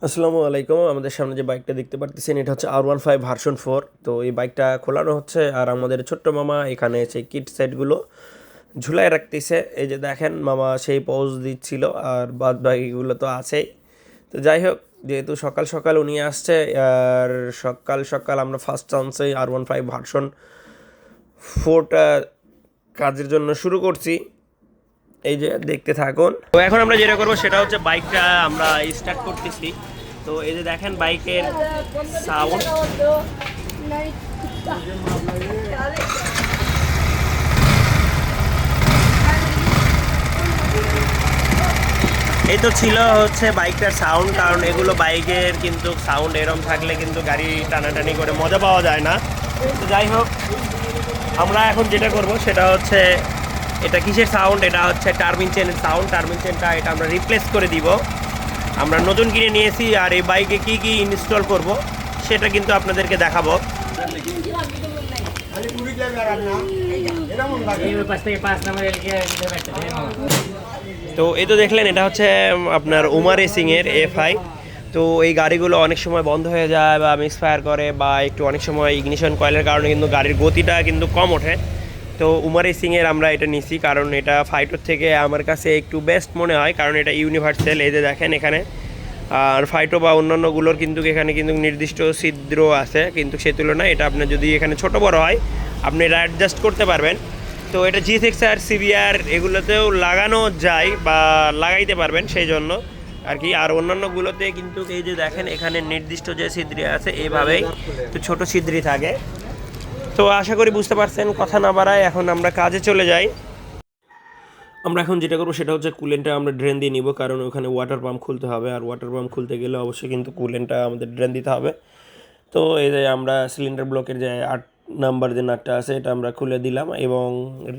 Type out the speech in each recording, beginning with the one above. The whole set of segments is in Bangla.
আসসালামু আলাইকুম। আমাদের সামনে যে বাইকটা দেখতে পারতেছেন এটা হচ্ছে R15 ভার্সন 4। তো এই বাইকটা খোলানো হচ্ছে আর আমাদের ছোট্ট মামা এখানে সেই কিট সেটগুলো ঝুলায় রাখতেছে। এই যে দেখেন মামা সেই পজ দিচ্ছিল আর বাদ বাকিগুলো তো আছেই। তো যাই হোক, যেহেতু সকাল সকাল উনি আসছে আর সকাল সকাল আমরা ফার্স্ট চান্সেই R15 ভার্সন 4টা কাজের জন্য শুরু করছি। এই যে দেখতে থাকুন। তো এখন আমরা যেটা করবো সেটা হচ্ছে বাইকটা আমরা স্টার্ট করতেছি। তো এই যে দেখেন বাইকের সাউন্ড। এই তো ছিল হচ্ছে বাইকটার সাউন্ড, কারণ এগুলো বাইকের কিন্তু সাউন্ড এরম থাকলে কিন্তু গাড়ি টানাটানি করে মজা পাওয়া যায় না। তো যাই হোক, আমরা এখন যেটা করব সেটা হচ্ছে, এটা কিসের সাউন্ড? এটা হচ্ছে টারবিন চেনের সাউন্ড। টারবিন চেনটা এটা আমরা রিপ্লেস করে দিব। আমরা নতুন কিনে নিয়েছি আর এই বাইকে কি কি ইনস্টল করব সেটা কিন্তু আপনাদেরকে দেখাবো। তো এই তো দেখলেন, এটা হচ্ছে আপনার উমা রেসিংয়ের FI। তো এই গাড়িগুলো অনেক সময় বন্ধ হয়ে যায় বা মিসফায়ার করে বা একটু অনেক সময় ইগনিশন কয়েলের কারণে কিন্তু গাড়ির গতিটা কিন্তু কম ওঠে। তো উমা রেসিংয়ের আমরা এটা নিছি, কারণ এটা ফাইটোর থেকে আমার কাছে একটু বেস্ট মনে হয়, কারণ এটা ইউনিভার্সাল। এই যে দেখেন এখানে, আর ফাইটো বা অন্যান্যগুলোর কিন্তু এখানে কিন্তু নির্দিষ্ট ছিদ্র আছে, কিন্তু সে তুলনায় এটা আপনার যদি এখানে ছোট বড় হয় আপনি এটা অ্যাডজাস্ট করতে পারবেন। তো এটা GSX আর CBR এগুলোতেও লাগানো যায় বা লাগাইতে পারবেন, সেই জন্য আর কি। আর অন্যান্যগুলোতে কিন্তু এই যে দেখেন এখানে নির্দিষ্ট যে ছিদ্রি আছে এইভাবেই তো ছোট ছিদ্রি থাকে। তো আশা করি বুঝতে পারছেন, কথা না বাড়ায় এখন আমরা কাজে চলে যাই। আমরা এখন যেটা করবো সেটা হচ্ছে কুলেন্টটা আমরা ড্রেন দিয়ে নিব, কারণ ওখানে ওয়াটার পাম্প খুলতে হবে আর ওয়াটার পাম্প খুলতে গেলে অবশ্যই কিন্তু কুলেন্টটা আমাদের ড্রেন দিতে হবে। তো এই যে আমরা সিলিন্ডার ব্লকের যে 8 নাম্বার যে নাটটা আছে এটা আমরা খুলে দিলাম এবং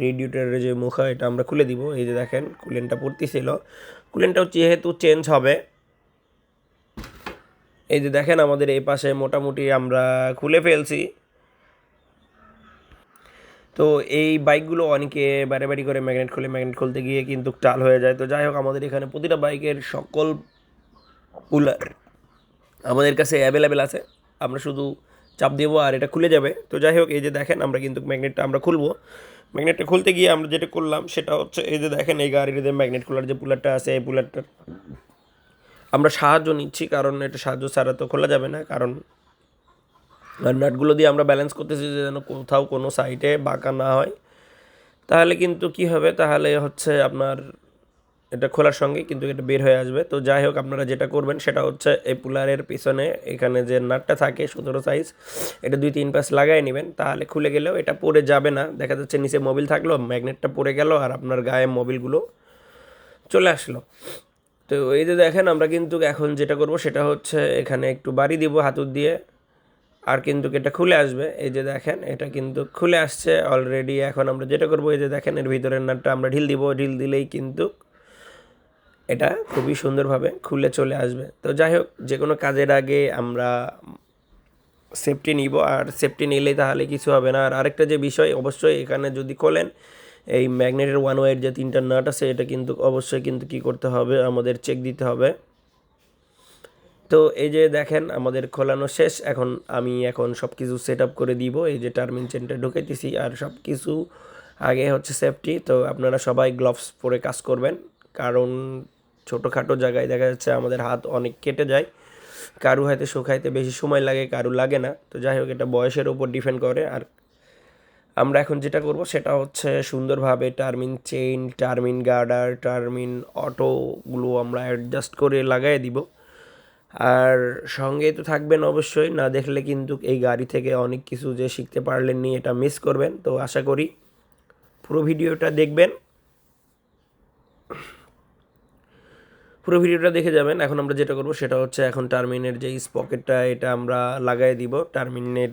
রেডিয়েটরের যে মুখা এটা আমরা খুলে দিব। এই যে দেখেন কুলেন্টটা পড়তেছিল, কুলেন্টটাও যেহেতু চেঞ্জ হবে। এই যে দেখেন আমাদের এই পাশে মোটামুটি আমরা খুলে ফেলছি। তো এই বাইকগুলো অনেকে বাড়ি করে ম্যাগনেট খুলে, ম্যাগনেট খুলতে গিয়ে কিন্তু টাল হয়ে যায়। তো যাই হোক, আমাদের এখানে প্রতিটা বাইকের সকল পুলার আমাদের কাছে অ্যাভেলেবেল আছে। আমরা শুধু চাপ দেবো আর এটা খুলে যাবে। তো যাই হোক, এই যে দেখেন আমরা কিন্তু ম্যাগনেটটা আমরা খুলবো। ম্যাগনেটটা খুলতে গিয়ে আমরা যেটা করলাম সেটা হচ্ছে, এই যে দেখেন এই গাড়ির যে ম্যাগনেট খোলার যে পুলারটা আছে এই পুলারটা আমরা সাহায্য নিচ্ছি, কারণ এটা সাহায্য ছাড়া তো খোলা যাবে না। কারণ নাটগুলো দিয়ে আমরা ব্যালেন্স করতেছি যে যেন কোথাও কোনো সাইডে বাঁকা না হয়। তাহলে কিন্তু কি হবে, তাহলে হচ্ছে আপনার এটা খোলার সঙ্গে কিন্তু এটা বের হয়ে আসবে। তো যাই হোক, আপনারা যেটা করবেন সেটা হচ্ছে এই পুলারের পিছনে এখানে যে নাটটা থাকে 17 সাইজ, এটা 2-3 পাশ লাগাই নেবেন, তাহলে খুলে গেলেও এটা পড়ে যাবে না। দেখা যাচ্ছে নিচে মোবিল থাকলো, ম্যাগনেটটা পড়ে গেল আর আপনার গায়ে মোবিলগুলো চলে আসলো। তো এই যে দেখেন আমরা কিন্তু এখন যেটা করব সেটা হচ্ছে এখানে একটু বাড়ি দিব হাতুর দিয়ে, আর কিন্তু এটা খুলে আসবে। এই যে দেখেন এটা কিন্তু খুলে আসছে অলরেডি। এখন আমরা যেটা করব, এই যে দেখেন এর ভিতরের নাটটা আমরা ঢিল দিব, ঢিল দিলেই কিন্তু এটা খুবই সুন্দরভাবে খুলে চলে আসবে। তো যাই হোক, যে কোনো কাজের আগে আমরা সেফটি নিব, আর সেফটি নিলেই তাহলে কিছু হবে না। আর আরেকটা যে বিষয়, অবশ্যই এখানে যদি খোলেন এই ম্যাগনেটের ওয়ান ওয়ের যে 3টা নাট আছে এটা কিন্তু অবশ্যই কিন্তু কী করতে হবে, আমাদের চেক দিতে হবে। তো এই যে দেখেন আমাদের খোলানো শেষ। এখন সব কিছু সেট আপ করে দিব। এই যে টার্মিন চেনটা ঢুকাইতেছি আর সব কিছু আগে হচ্ছে সেফটি। তো আপনারা সবাই গ্লাভস পরে কাজ করবেন, কারণ ছোটোখাটো জায়গায় দেখা যাচ্ছে আমাদের হাত অনেক কেটে যায়। কারু হাতে শুকাইতে বেশি সময় লাগে, কারু লাগে না। তো যাই হোক, এটা বয়সের উপর ডিপেন্ড করে। আর আমরা এখন যেটা করব সেটা হচ্ছে সুন্দরভাবে টার্মিন চেইন, টার্মিন গার্ডার, টার্মিন অটোগুলো আমরা অ্যাডজাস্ট করে লাগাই দিব। আর সঙ্গে তো থাকবেন অবশ্যই, না দেখলে কিন্তু এই গাড়ি থেকে অনেক কিছু যে শিখতে পারলেন নি এটা মিস করবেন। তো আশা করি পুরো ভিডিওটা দেখবেন, পুরো ভিডিওটা দেখে যাবেন। এখন আমরা যেটা করব সেটা হচ্ছে এখন টার্মিনের যে স্পকেটটা এটা আমরা লাগাই দিব। টার্মিনের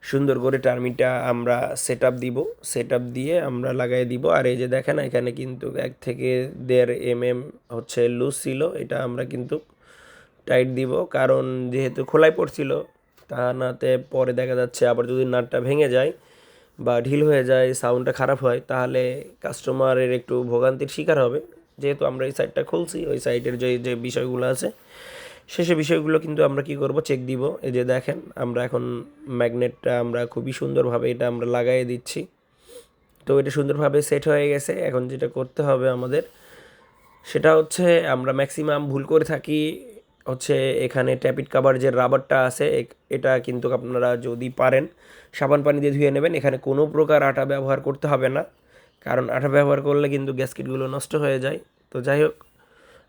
সুন্দর করে টার্মিনটা আমরা সেট আপ দিব, সেট আপ দিয়ে আমরা লাগাই দিব। আর এই যে দেখেন এখানে কিন্তু 1 থেকে 1.5 mm হচ্ছে লুজ ছিল, এটা আমরা কিন্তু টাইট দিব, কারণ যেহেতু খোলাই পড়ছিল, তা নাতে পরে দেখা যাচ্ছে আবার যদি নাটটা ভেঙে যায় বা ঢিল হয়ে যায়, সাউন্ডটা খারাপ হয়, তাহলে কাস্টমারের একটু ভোগান্তির শিকার হবে। যেহেতু আমরা এই সাইডটা খুলছি, ওই সাইডের যে যে বিষয়গুলো আছে শেষে বিষয়গুলো কিন্তু আমরা কি করব, চেক দিব। এই যে দেখেন আমরা এখন ম্যাগনেটটা আমরা খুবই সুন্দরভাবে এটা আমরা লাগাই দিচ্ছি। তো এটা সুন্দরভাবে সেট হয়ে গেছে। এখন যেটা করতে হবে আমাদের সেটা হচ্ছে, আমরা ম্যাক্সিমাম ভুল করে থাকি হচ্ছে এখানে ট্যাপিট কাভার যে রাবারটা আছে এটা কিন্তু আপনারা যদি পারেন সাবান পানি দিয়ে ধুয়ে নেবেন। এখানে কোনো প্রকার আটা ব্যবহার করতে হবে না, কারণ আটা ব্যবহার করলে কিন্তু গ্যাসকেটগুলো নষ্ট হয়ে যায়। তো যাই হোক,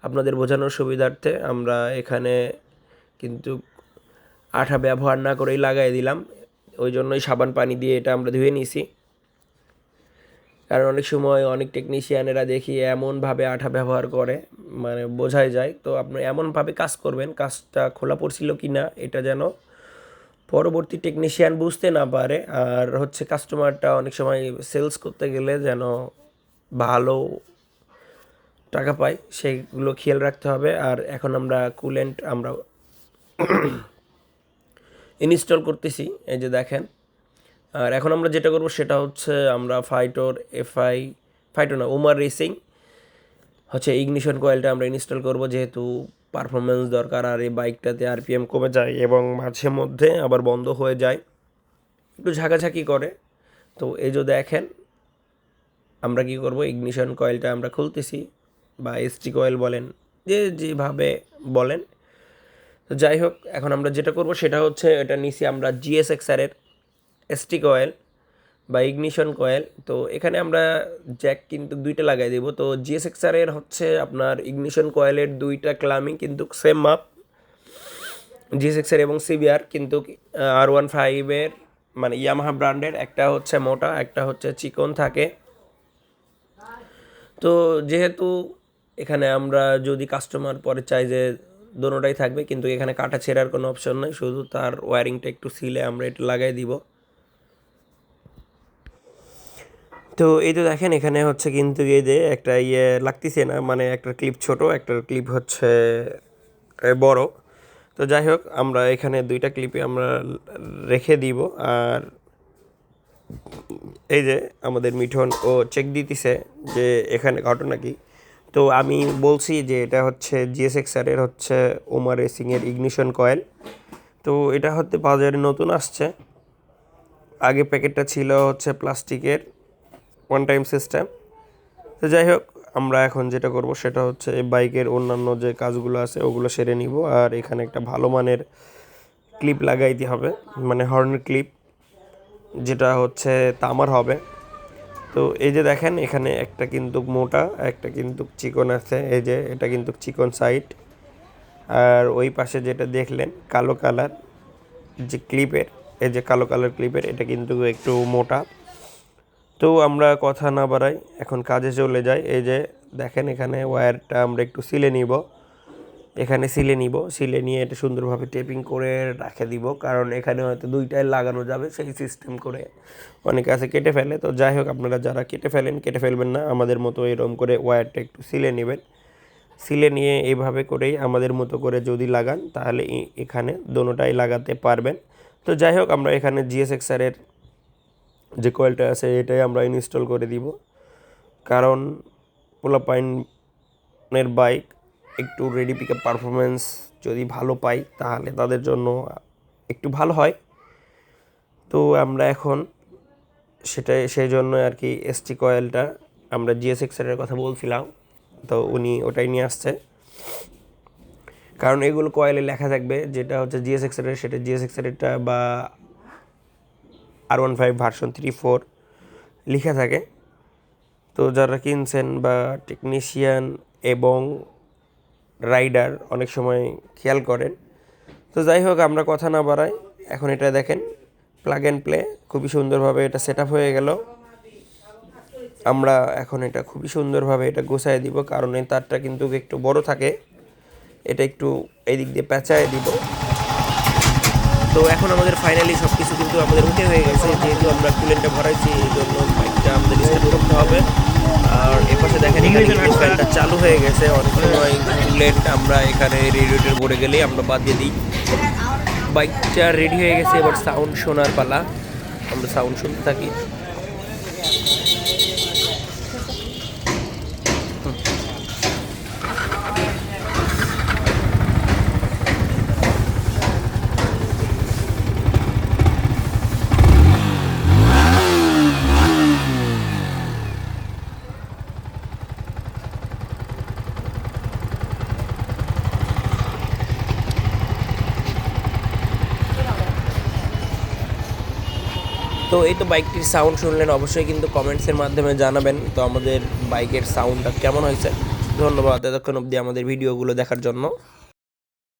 আপনাদের বোঝানোর সুবিধার্থে আমরা এখানে কিন্তু আঠা ব্যবহার না করেই লাগাই দিলাম। ওই জন্যই সাবান পানি দিয়ে এটা আমরা ধুয়ে নিছি। কারণ অনেক সময় অনেক টেকনিশিয়ানেরা দেখি এমনভাবে আঠা ব্যবহার করে, মানে বোঝাই যায়। তো আপনি এমনভাবে কাজ করবেন, কাজটা খোলা পড়ছিল কি না এটা যেন পরবর্তী টেকনিশিয়ান বুঝতে না পারে। আর হচ্ছে কাস্টমারটা অনেক সময় সেলস করতে গেলে যেন ভালো টাকা পায়, সেগুলো খেয়াল রাখতে হবে। আর এখন আমরা কুলেন্ট আমরা ইনস্টল করতেছি, এই যে দেখেন। আর এখন আমরা যেটা করব সেটা হচ্ছে আমরা ফাইটো না, ওমার রেসিং হচ্ছে ইগনিশন কয়েলটা আমরা ইনস্টল করব, যেহেতু পারফরমেন্স দরকার। আর এই বাইকটাতে আরপিএম কমে যায় এবং মাঝে মধ্যে আবার বন্ধ হয়ে যায়, একটু ঝাঁকাঝাঁকি করে। তো এই যে দেখেন আমরা কি করব, ইগনিশন কয়েলটা আমরা খুলতেছি, বা এসটি কয়েল বলেন, যেভাবে বলেন। তো যাই হোক, এখন আমরা যেটা করব সেটা হচ্ছে এটা নিচে আমরা জিএসএক্সআরের এসটি কয়েল বা ইগনিশন কয়েল। তো এখানে আমরা জ্যাক কিন্তু দুইটা লাগাই দেব। তো জিএসএক্সআরের হচ্ছে আপনার ইগনিশন কয়েলের দুইটা ক্লামিং কিন্তু সেম মাপ, জিএসএক্সআর এবং সিবিআর। কিন্তু R15-এর মানে ইয়ামাহা ব্র্যান্ডের একটা হচ্ছে মোটা, একটা হচ্ছে চিকন থাকে। তো যেহেতু এখানে আমরা যদি কাস্টমার পরে চাই যে দোনোটাই থাকবে, কিন্তু এখানে কাটা ছেঁড়ার কোনো অপশন নেই, শুধু তার ওয়্যারিংটা একটু সিলে আমরা এটা লাগাই দিব। তো এই তো দেখেন এখানে হচ্ছে কিন্তু এই যে একটা লাগতেছে না, মানে একটা ক্লিপ ছোট, একটা ক্লিপ হচ্ছে বড়। তো যাই হোক, আমরা এখানে দুইটা ক্লিপে আমরা রেখে দিব। আর এই যে আমাদের মিঠন ও চেক দিতেছে যে এখানে ঘটনা কি। তো আমি বলছি যে এটা হচ্ছে জিএসএক্সআরের হচ্ছে ওমার রেসিংয়ের ইগনিশন কয়েল। তো এটা হচ্ছে বাজারে নতুন আসছে, আগে প্যাকেটটা ছিল হচ্ছে প্লাস্টিকের ওয়ান টাইম সিস্টেম। তো যাই হোক, আমরা এখন যেটা করব সেটা হচ্ছে এই বাইকের অন্যান্য যে কাজগুলো আছে ওগুলো সেরে নিব। আর এখানে একটা ভালো মানের ক্লিপ লাগাইতে হবে, মানে হর্নের ক্লিপ, যেটা হচ্ছে তামার হবে। তো এই যে দেখেন এখানে একটা কিন্তু মোটা, একটা কিন্তু চিকন আছে। এই যে এটা কিন্তু চিকন সাইড। আর ওই পাশে যেটা দেখলেন কালো কালার যে ক্লিপের, এই যে কালো কালার ক্লিপের, এটা কিন্তু একটু মোটা। তো আমরা কথা না বাড়াই, এখন কাজে চলে যাই। এই যে দেখেন এখানে ওয়্যারটা আমরা একটু সিলে নিব, এখানে সিলে নিয়ে এটা সুন্দরভাবে টেপিং করে রেখে দিব, কারণ এখানে হয়তো দুইটাই লাগানো যাবে সেই সিস্টেম করে। অনেকে আছে কেটে ফেলে। তো যাই হোক, আপনারা যারা কেটে ফেলবেন না, আমাদের মতো এরকম করে ওয়্যারটা একটু সিলে নেবেন। সিলে নিয়ে এইভাবে করেই আমাদের মতো করে যদি লাগান তাহলে এখানে দোনোটাই লাগাতে পারবেন। তো যাই হোক, আমরা এখানে জিএসএক্সআরের যে কয়েলটা আছে এটাই আমরা ইনস্টল করে দিব, কারণ পোলাপাইনের বাইক একটু রেডি পিক আপ পারফরমেন্স যদি ভালো পাই তাহলে তাদের জন্য একটু ভালো হয়। তো আমরা এখন সেই জন্য আর কি এসটি কয়েলটা আমরা জিএসএক্সআরের কথা বলছিলাম, তো উনি ওটাই নিয়ে আসছে। কারণ এগুলো কয়েলে লেখা থাকবে, যেটা হচ্ছে জিএসএক্সআরের সেটা জিএসএক্সআরেরটা, বা R15 ভার্সন 3-4 লেখা থাকে। তো যারা কিনছেন বা টেকনিশিয়ান এবং রাইডার অনেক সময় খেয়াল করেন। তো যাই হোক, আমরা কথা না বাড়াই, এখন এটা দেখেন প্লাগ অ্যান্ড প্লে খুবই সুন্দরভাবে এটা সেট আপ হয়ে গেল। আমরা এখন এটা খুবই সুন্দরভাবে এটা গোছায় দিব, কারণ এই তারটা কিন্তু একটু বড় থাকে, এটা একটু এই দিক দিয়ে পেঁচায় দিব। তো এখন আমাদের ফাইনালি সব কিছু কিন্তু আমাদের ওকে হয়ে গেছে, যেহেতু আমরা কুলেন্টটা ভরাইছি এই জন্য বাইকটা আমাদের স্টার্ট করতে হবে। আর এপাশে দেখেন এখানে কিন্তু ফ্যানটা চালু হয়ে গেছে। অনেক সময় কুলেন্ট আমরা এখানে রেডিয়েটর পড়ে গেলেই আমরা বাদ দিয়ে দিই। বাইকটা রেডি হয়ে গেছে, এবার সাউন্ড শোনার পালা, আমরা সাউন্ড শুনতে থাকি। তো এই তো বাইকটির সাউন্ড শুনলেন, অবশ্যই কিন্তু কমেন্টসের মাধ্যমে জানাবেন তো আমাদের বাইকের সাউন্ডটা কেমন হয়েছে। ধন্যবাদ এতক্ষণ অবধি আমাদের ভিডিওগুলো দেখার জন্য।